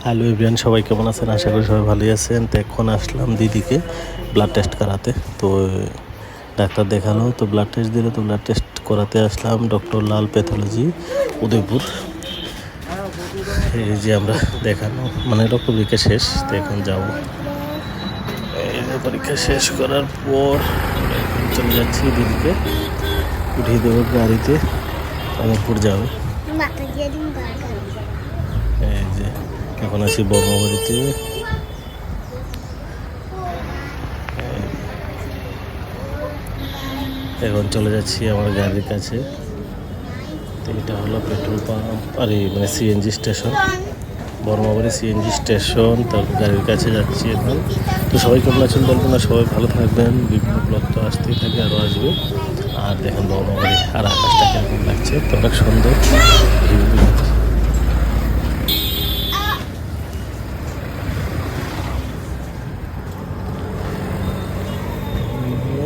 Hello everyone, সবাই কেমন আছেন? আশা করি সবাই ভালোই আছেন। তো এখন আসলাম দিদিকে ব্লাড টেস্ট করাতে। তো ডাক্তার দেখালো, তো ব্লাড টেস্ট দিল। তো ব্লাড টেস্ট করাতে আসলাম ডক্টর লাল প্যাথোলজি, উদয়পুর। এই যে আমরা দেখানো মানে রক্ত পরীক্ষা শেষ, তো এখন যাবো। এই যে পরীক্ষা শেষ করার পর এখন চলে যাচ্ছি দিদিকে উঠিয়ে দেবো গাড়িতে, অমরপুর যাবে। এই যে এখন আছি বর্মবাড়িতে। এখন চলে যাচ্ছি আমার গাড়ির কাছে। তো এটা হলো পেট্রোল পাম্প, আরে মানে সিএনজি স্টেশন, বর্মাবাড়ি সিএনজি স্টেশন। তারপর গাড়ির কাছে যাচ্ছি এখন। তো সবাই কেমন আছেন বলবো না, সবাই ভালো থাকবেন। বিভিন্ন ব্লগ তো আসতেই থাকে, আরও আসবে। আর দেখেন বর্মাবাড়ি আর আকাশটা কেমন লাগছে, তো অনেক সুন্দর।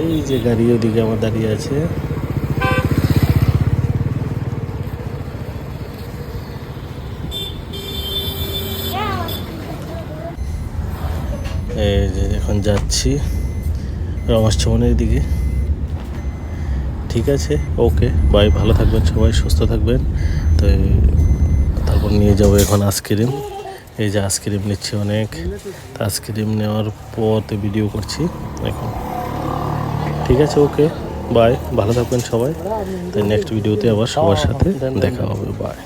এই যে গাড়ি ওদিকে আমার দাঁড়িয়ে আছে। এই যে এখন যাচ্ছি রমেশচৌনের দিকে। ঠিক আছে, ওকে বাই, ভালো থাকবেন সবাই, সুস্থ থাকবেন। তো তারপর নিয়ে যাবো এখন আইসক্রিম। এই যে আইসক্রিম নিচ্ছি অনেক। আইসক্রিম নেওয়ার পর তো ভিডিও করছি এখন। ঠিক আছে, ওকে বাই, ভালো থাকবেন সবাই। তো নেক্সট ভিডিওতে আবার সবার সাথে দেখা হবে। বাই।